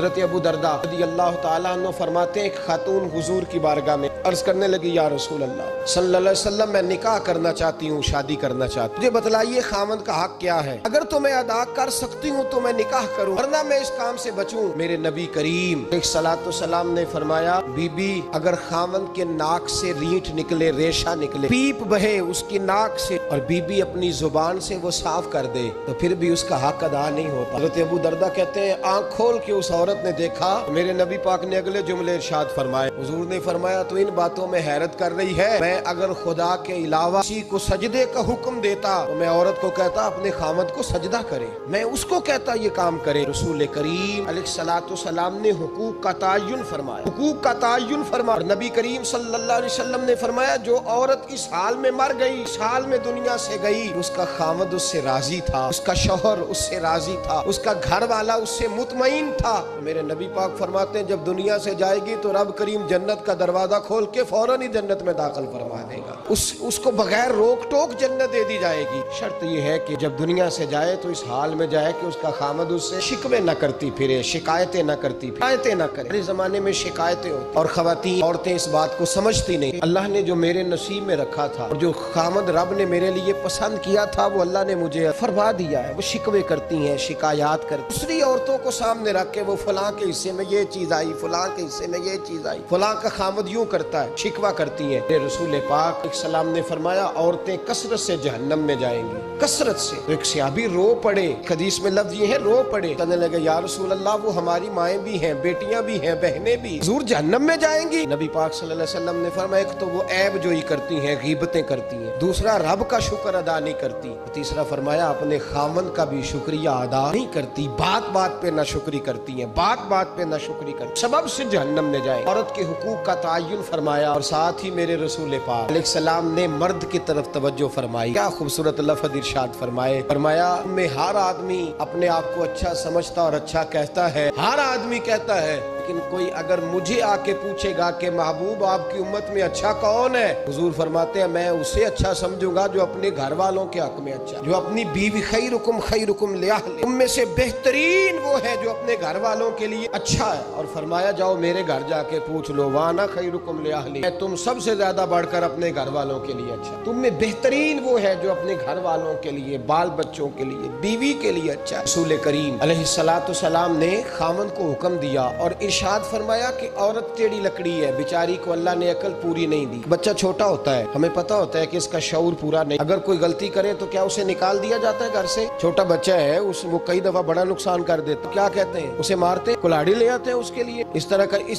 حضرت ابو درداء رضی اللہ تعالیٰ عنہ فرماتے ہیں ایک خاتون حضور کی بارگاہ میں عرض کرنے لگی یا رسول اللہ صلی اللہ علیہ وسلم میں نکاح کرنا چاہتی ہوں، شادی کرنا چاہتی ہوں، مجھے بتلائیے خاوند کا حق کیا ہے؟ اگر تو میں ادا کر سکتی ہوں تو میں نکاح کروں، ورنہ میں اس کام سے بچوں۔ میرے نبی کریم علیہ الصلوۃ والسلام نے فرمایا بی بی اگر خاوند کے ناک سے رینٹ نکلے، ریشہ نکلے، پیپ بہے اس کی ناک سے اور بی بی اپنی زبان سے وہ صاف کر دے تو پھر بھی اس کا حق ادا نہیں ہوتا۔ حضرت ابو درداء کہتے ہیں آنکھ کھول کے اس عورت نے دیکھا، میرے نبی پاک نے اگلے جملے ارشاد فرمائے، حضور نے فرمایا تو ان باتوں میں حیرت کر رہی ہے، میں اگر خدا کے علاوہ کسی کو سجدے کا حکم دیتا تو میں عورت کو کہتا اپنے خاوند کو سجدہ کرے، میں اس کو کہتا یہ کام کرے۔ رسول کریم علیہ الصلوۃ والسلام نے حقوق کا تعین فرمایا، حقوق کا تعین فرمایا، اور نبی کریم صلی اللہ علیہ وسلم نے فرمایا جو عورت اس حال میں مر گئی، اس حال میں دنیا سے گئی، اس کا خاوند اس سے راضی تھا، اس کا شوہر اس سے راضی تھا، اس کا گھر والا اس سے مطمئن تھا۔ میرے نبی پاک فرماتے ہیں جب دنیا سے جائے گی تو رب کریم جنت کا دروازہ کھول کے فوراً ہی جنت میں داخل فرما دے گا، اس کو بغیر روک ٹوک جنت دے دی جائے گی۔ شرط یہ ہے کہ جب دنیا سے جائے تو اس حال میں جائے کہ اس کا خامد اس سے شکوے نہ کرتی پھرے، شکایتیں نہ کرتی، شکایتیں نہ کرے۔ میرے زمانے میں شکایتیں ہوتی اور خواتین عورتیں اس بات کو سمجھتی نہیں، اللہ نے جو میرے نصیب میں رکھا تھا اور جو خامد رب نے میرے لیے پسند کیا تھا وہ اللہ نے مجھے فرما دیا ہے، وہ شکوے کرتی ہیں، شکایات کرتی، دوسری عورتوں کو سامنے رکھ کے وہ فلاں کے حصے میں یہ چیز آئی، فلاں کے حصے میں یہ چیز آئی، فلاں کا خامد یوں کرتا ہے، شکوہ کرتی ہیں۔ رسول پاک علیہ السلام نے فرمایا عورتیں کثرت سے جہنم میں جائیں گی، کثرت سے۔ ایک صحابی رو پڑے، حدیث میں لفظ یہ ہے رو پڑے، کہنے لگے یا رسول اللہ وہ ہماری مائیں بھی ہیں، بیٹیاں بھی ہیں، بہنیں بھی، حضور جہنم میں جائیں گی؟ نبی پاک صلی اللہ علیہ وسلم نے فرمایا ایک تو وہ عیب جوئی کرتی ہیں، غیبتیں کرتی ہیں، دوسرا رب کا شکر ادا نہیں کرتی، تیسرا فرمایا اپنے خاوند کا بھی شکریہ ادا نہیں کرتی، بات بات پہ نہ شکری کرتی ہیں، بات بات پہ نہ شکری کرتی، سبب سے جہنم میں جائیں۔ عورت کے حقوق کا تعین فرمایا اور ساتھ ہی میرے رسول پاک علیہ السلام نے مرد کی طرف توجہ فرمائی۔ کیا خوبصورت لفظ ارشاد فرمایا میں ہر آدمی اپنے آپ کو اچھا سمجھتا اور اچھا کہتا ہے، ہر آدمی کہتا ہے، لیکن کوئی اگر مجھے آ کے پوچھے گا کہ محبوب آپ کی امت میں اچھا کون ہے، حضور فرماتے ہیں میں اسے اچھا سمجھوں گا جو اپنے گھر والوں کے حق میں اچھا، جو اپنی بیوی خیرکم لأہلہ، ان میں سے بہترین وہ ہے جو اپنے گھر والوں کے لیے اچھا ہے۔ اور فرمایا جاؤ میرے گھر جا کے پوچھ لو وانا خیرکم لأہلہ، میں تم سب سے زیادہ بڑھ کر اپنے گھر والوں کے لیے اچھا، تم میں بہترین وہ ہے جو اپنے گھر والوں کے لیے، بال بچوں کے لیے، بیوی کے لیے اچھا ہے۔ رسول کریم علیہ الصلوۃ والسلام نے خاوند کو حکم دیا اور ارشاد فرمایا کہ عورت ٹیڑھی لکڑی ہے، بیچاری کو اللہ نے عقل پوری نہیں دی۔ بچہ چھوٹا ہوتا ہے، ہمیں پتہ ہوتا ہے کہ اس کا شعور پورا نہیں، اگر کوئی غلطی کرے تو کیا اسے نکال دیا جاتا ہے گھر سے؟ چھوٹا بچہ ہے وہ کئی دفعہ بڑا نقصان کر دیتا، کیا کہتے ہیں اسے مارتے، کلاڑی لے آتے ہیں اس کے لیے۔ اس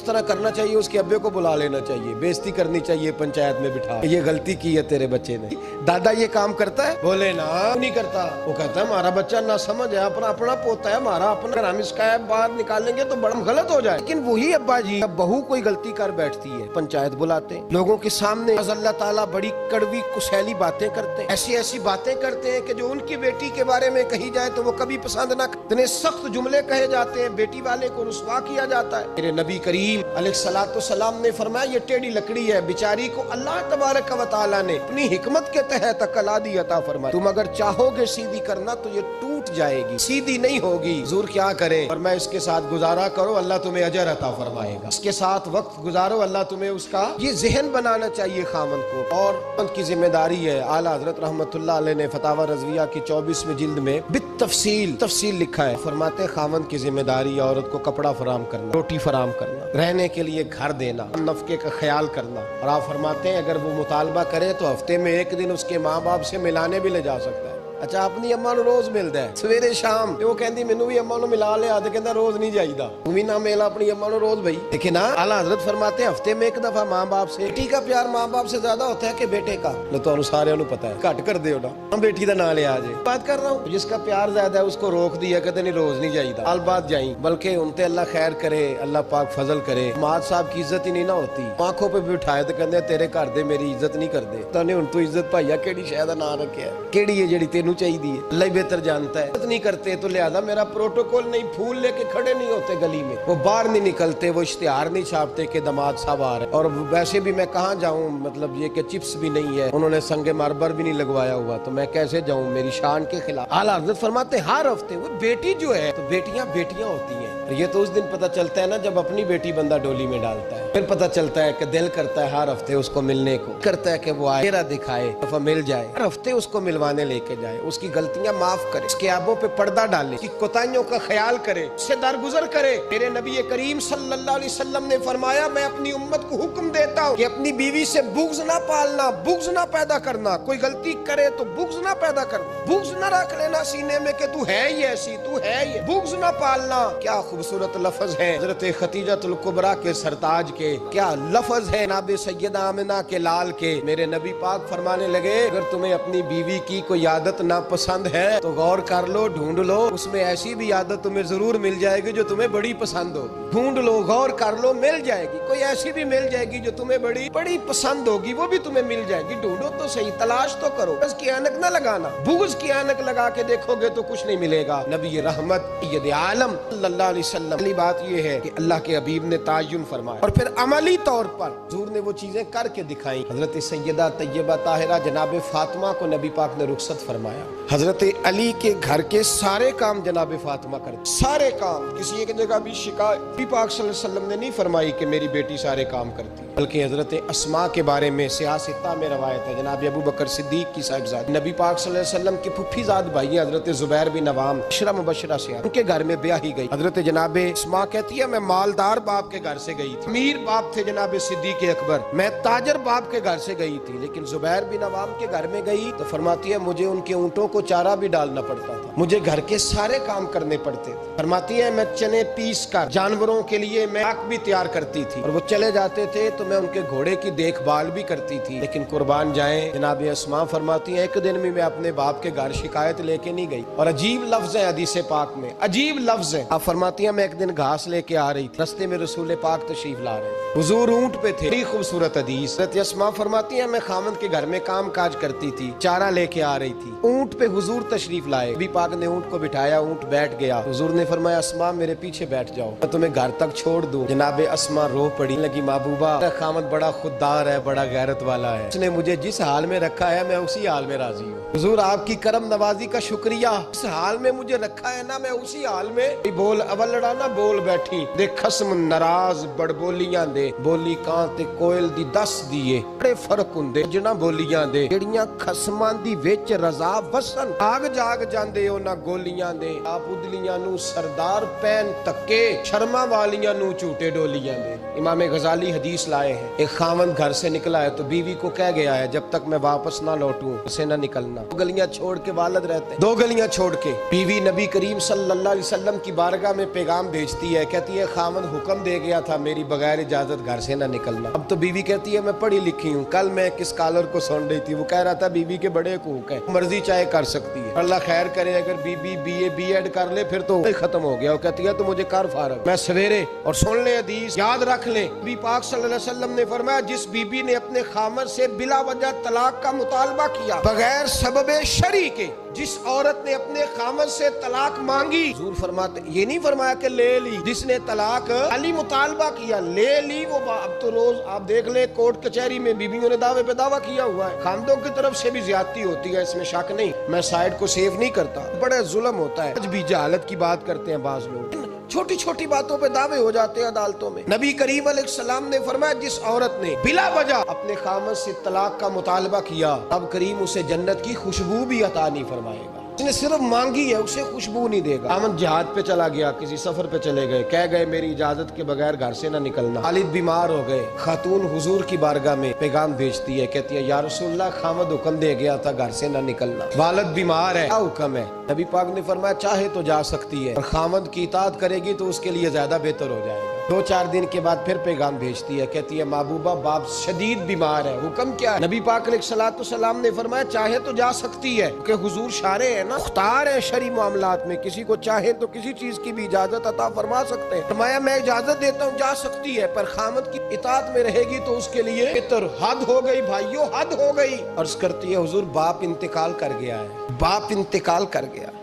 طرح کرنا چاہیے، اس کے ابے کو بلا لینا چاہیے، بےزتی کرنی چاہیے پنچایت میں بٹھا، یہ غلطی کی ہے تیرے بچے نے۔ دادا یہ کام کرتا ہے؟ بولے نا نہیں کرتا، وہ کہتا ہے ہمارا بچہ نہ سمجھ ہے، اپنا پوتا ہے ہمارا، اپنا، ہم اس کا باہر نکالیں گے تو بڑا غلط ہو جائے۔ لیکن وہی ابا جی جب بہو کوئی غلطی کر بیٹھتی ہے پنچایت بلاتے ہیں، لوگوں کے سامنے اللہ تعالیٰ بڑی کڑوی کسیلی باتیں کرتے ہیں، ایسی باتیں کرتے ہیں کہ جو ان کی بیٹی کے بارے میں کہی جائے تو وہ کبھی پسند نہ، اتنے سخت جملے کہے جاتے ہیں، بیٹی والے کو رسوا کیا جاتا ہے۔ میرے نبی کریم علیہ الصلوۃ والسلام نے فرمایا یہ ٹیڑھی لکڑی ہے، بیچاری کو اللہ تبارک و تعالیٰ نے اپنی حکمت کے تحت عقل آدھی عطا فرمائی، تم اگر چاہو گے سیدھی کرنا تو یہ ٹوٹ جائے گی، سیدھی نہیں ہوگی، حضور کیا کریں؟ اور میں اس کے ساتھ گزارا کرو اللہ تمہیں اجر عطا فرمائے گا، اس کے ساتھ وقت گزارو اللہ تمہیں اس کا، یہ ذہن بنانا چاہیے خاوند کو۔ اور ان کی ذمہ داری ہے، اعلیٰ حضرت رحمت اللہ علیہ نے فتاوی رضویہ کی 24ویں جلد میں تفصیل لکھا ہے، فرماتے خاوند کی ذمہ داری عورت کو کپڑا فراہم کرنا، روٹی فراہم کرنا، رہنے کے لیے گھر دینا، نفقے کا خیال کرنا، اور آپ فرماتے ہیں اگر وہ مطالبہ کرے تو ہفتے میں ایک دن اس کے ماں باپ سے ملانے بھی لے جا سکتا ہے۔ اچھا اپنی اماں نو روز ملتا ہے سویرے شام، وہ کہندی مینوں بھی اماں نو ملا لیا، تے کہندا روز نہیں جائیدا، تم بھی نہ ملا اپنی اماں نو روز بھائی۔ لیکن اعلیٰ حضرت فرماتے ہیں ہفتے میں ایک دفعہ ماں باپ سے، بیٹی کا پیار ماں باپ سے زیادہ ہوتا ہے کہ بیٹے کا، لو تانوں سارے نو پتہ ہے، گھٹ کر دیو نا، بیٹی دا نام لیا جے، بات کر رہا ہوں جس کا پیار زیادہ ہے اس کو روک دیا کہتے نہیں روز نہیں جائیدا، سال بعد جائیں، بلکہ ان تے اللہ خیر کرے، اللہ پاک فضل کرے، ماں صاحب کی عزت ہی نہیں نہ ہوتی، آنکھوں پہ بھی اٹھائے تو کہندے تیرے گھر دے میری عزت نہیں کردے، تانے ہن تو عزت بھائیا کیڑی شے دا نام رکھیا ہے، کیڑی ہے جڑی تینوں چاہیے، اللہ بہتر جانتا ہے، عزت نہیں کرتے تو لہذا میرا پروٹوکول نہیں، پھول لے کے کھڑے نہیں ہوتے گلی میں، وہ باہر نہیں نکلتے، وہ اشتہار نہیں چھاپتے کہ داماد صاحب آ رہے، اور ویسے بھی میں کہاں جاؤں، مطلب یہ کہ چپس بھی نہیں ہے، انہوں نے سنگ مرمر بھی نہیں لگوایا ہوا تو میں کیسے جاؤں، میری شان کے خلاف۔ اعلیٰ حضرت فرماتے ہر ہفتے وہ بیٹی جو ہے، تو بیٹیاں ہوتی ہیں، یہ تو اس دن پتہ چلتا ہے نا جب اپنی بیٹی بندہ ڈولی میں ڈالتا ہے، پھر پتہ چلتا ہے کہ دل کرتا ہے ہر ہفتے اس کو ملنے کو، کرتا ہے کہ وہ آئے چہرہ دکھائے، دفعہ مل جائے، ہر ہفتے اس کو ملوانے لے کے جائے، اس کی غلطیاں معاف کرے، اس کے عیبوں پہ پردہ ڈالے، اس کی کوتاہیوں کا خیال کرے، اس سے درگزر کرے۔ میرے نبی کریم صلی اللہ علیہ وسلم نے فرمایا میں اپنی امت کو حکم دیتا ہوں کہ اپنی بیوی سے بغض نہ پالنا، بغض نہ پیدا کرنا، کوئی غلطی کرے تو بغض نہ پیدا کرنا، بغض نہ رکھ لینا سینے میں کہ تو ہے ہی ایسی، تو ہے ہی، بغض نہ پالنا۔ کیا خوبصورت لفظ ہے حضرت خدیجہ الکبریٰ کے سرتاج کے، کیا لفظ ہے جناب سیدہ آمنہ کے لال کے۔ میرے نبی پاک فرمانے لگے اگر تمہیں اپنی بیوی کی کوئی عادت ناپسند ہے تو غور کر لو، ڈھونڈ لو، اس میں ایسی بھی عادت تمہیں ضرور مل جائے گی جو تمہیں بڑی پسند ہوگی۔ ڈھونڈ لو، غور کر لو، مل جائے گی، کوئی ایسی بھی مل جائے گی جو تمہیں بڑی پسند ہوگی، وہ بھی تمہیں مل جائے گی۔ ڈھونڈو تو صحیح، تلاش تو کرو، بغض کی اینک نہ لگانا، بغض کی اینک لگا کے دیکھو گے تو کچھ نہیں ملے گا۔ نبی رحمت سید عالم صلی اللہ علیہ وسلم، پہلی بات یہ ہے کہ اللہ کے حبیب نے تعین فرمایا اور پھر عملی طور پر حضور نے وہ چیزیں کر کے دکھائیں۔ حضرت سیدہ طیبہ طاہرہ جناب فاطمہ کو نبی پاک نے رخصت فرمایا۔ حضرت علی کے گھر کے سارے کام جناب فاطمہ کرتے، سارے کام، کسی ایک جگہ بھی شکایت نبی پاک صلی اللہ علیہ وسلم نے نہیں فرمائی کہ میری بیٹی سارے کام کرتی، بلکہ حضرت اسماء کے بارے میں سیاہ ستہ میں روایت ہے، جناب ابو بکر صدیق کی صاحبزادی، نبی پاک صلی اللہ علیہ وسلم کے پھپھی زاد بھائی حضرت زبیر بن عوام، عشرہ مبشرہ سے ان کے گھر میں بیاہی گئی۔ حضرت جناب اسماء کہتی ہے میں مالدار باپ کے گھر سے گئی تھی، امیر باپ تھے جناب صدیق اکبر، میں تاجر باپ کے گھر سے گئی تھی، لیکن زبیر بن عوام کے گھر میں گئی تو فرماتی ہے مجھے ان کے اونٹوں کو چارہ بھی ڈالنا پڑتا تھا، مجھے گھر کے سارے کام کرنے پڑتے تھے۔ فرماتی ہے میں چنے پیس کر جانوروں کے لیے میں آگ بھی تیار کرتی تھی، اور وہ چلے جاتے تھے تو میں ان کے گھوڑے کی دیکھ بھال بھی کرتی تھی، لیکن قربان جائیں جناب اسماء فرماتی ہیں ایک دن بھی میں اپنے باپ کے گھر شکایت لے کے نہیں گئی۔ اور عجیب لفظ ہے حدیث پاک میں، عجیب لفظ ہے، آپ فرماتی ہیں میں ایک دن گھاس لے کے آ رہی تھی، رستے میں رسول پاک تشریف لا رہے تھے، حضور اونٹ پہ تھے، بڑی خوبصورت حدیث۔ حضرت اسماء فرماتی ہیں میں خاوند کے گھر میں کام کاج کرتی تھی، چارہ لے کے آ رہی تھی، اونٹ پہ حضور تشریف لائے، نبی پاک نے اونٹ کو بٹھایا، اونٹ بیٹھ گیا، حضور نے فرمایا اسماء میرے پیچھے بیٹھ جاؤ میں تمہیں گھر تک چھوڑ دوں۔ جناب اسماء رو پڑی، لگی محبوبہ میرا خاوند بڑا خوددار ہے، بڑا غیرت والا ہے، اس نے مجھے جس حال میں رکھا ہے میں اسی حال میں راضی ہوں، حضور آپ کی کرم نوازی کا شکریہ، اس حال میں مجھے رکھا ہے نا میں اسی حال میں بول اول لڑانا بول بیٹھی دے خصم ناراض بڑ بولیاں دے بولی کان تے کوئل دی دس دیے بڑے فرق ہوندے جنہ بولیاں دے جڑیاں خصماں دی وچ رضا وسن آگ جاگ جاندے انہاں گولیاں دے آپ ادلیاں نو سردار پین تکے شرما والیاں نو جھوٹے ڈولیاں دے۔ امام غزالی حدیث لائے ہیں ایک خاوند گھر سے نکلا ہے تو بیوی کو کہہ گیا ہے جب تک میں واپس نہ لوٹوں اسے نہ نکلنا، دو گلیاں چھوڑ کے والد رہتے ہیں، دو گلیاں چھوڑ کے بیوی نبی کریم صلی اللہ علیہ وسلم کی بارگاہ میں پیغام بھیجتی ہے، کہتی ہے خاوند حکم دے گیا تھا میری بغیر اجازت گھر سے نہ نکلنا۔ اب تو بیوی کہتی ہے میں پڑھی لکھی ہوں، کل میں ایک اسکالر کو سن رہی تھی وہ کہہ رہا تھا بیوی کے بڑے حقوق ہیں، مرضی چاہے کر سکتی ہے، اللہ خیر کرے اگر بیوی بی ایڈ کر لے پھر تو ختم ہو گیا۔ وہ کہتی ہے تو مجھے کر فارغ، میں سویرے اور سن لیں حدیث یاد رکھ لیں، نبی پاک صلی اللہ علیہ وسلم نے فرمایا جس بیوی نے اپنے خامر سے بلا وجہ طلاق کا مطالبہ کیا بغیر سبب شرعی کے، جس عورت نے اپنے خامر سے طلاق مانگی، حضور فرماتے یہ نہیں فرمایا کہ لے لی، جس نے طلاق علی مطالبہ کیا لے لی، وہ اب تو روز آپ دیکھ لیں کورٹ کچہری میں بیویوں نے دعوے پہ دعویٰ کیا ہوا ہے، خاندوں کی طرف سے بھی زیادتی ہوتی ہے، اس میں شک نہیں، میں سائڈ کو سیف نہیں کرتا، بڑا ظلم ہوتا ہے، آج بھی جہالت کی بات کرتے ہیں بعض لوگ، چھوٹی چھوٹی باتوں پہ دعوے ہو جاتے ہیں عدالتوں میں۔ نبی کریم علیہ السلام نے فرمایا جس عورت نے بلا وجہ اپنے خامد سے طلاق کا مطالبہ کیا اب کریم اسے جنت کی خوشبو بھی عطا نہیں فرمائے گا، اس نے صرف مانگی ہے اسے خوشبو نہیں دے گا۔ خامد جہاد پہ چلا گیا، کسی سفر پہ چلے گئے، کہہ گئے میری اجازت کے بغیر گھر سے نہ نکلنا، والد بیمار ہو گئے، خاتون حضور کی بارگاہ میں پیغام بھیجتی ہے، کہتی ہے یا رسول اللہ خامد حکم دے گیا تھا گھر سے نہ نکلنا، والد بیمار ہے، کیا حکم ہے؟ نبی پاک نے فرمایا چاہے تو جا سکتی ہے اور خامد کی اطاعت کرے گی تو اس کے لیے زیادہ بہتر ہو جائے گا۔ 2-4 دن کے بعد پھر پیغام بھیجتی ہے، کہتی ہے محبوبہ باپ شدید بیمار ہے، حکم کیا ہے؟ نبی پاک علیہ السلام نے فرمایا چاہے تو جا سکتی ہے، کہ حضور شارع ہے نا، مختار ہے شرعی معاملات میں، کسی کو چاہے تو کسی چیز کی بھی اجازت عطا فرما سکتے ہیں، فرمایا میں اجازت دیتا ہوں جا سکتی ہے پر خامد کی اطاعت میں رہے گی تو اس کے لیے بہتر۔ حد ہو گئی بھائیو، حد ہو گئی۔ عرض کرتی ہے حضور باپ انتقال کر گیا ہے، باپ انتقال کر گیا،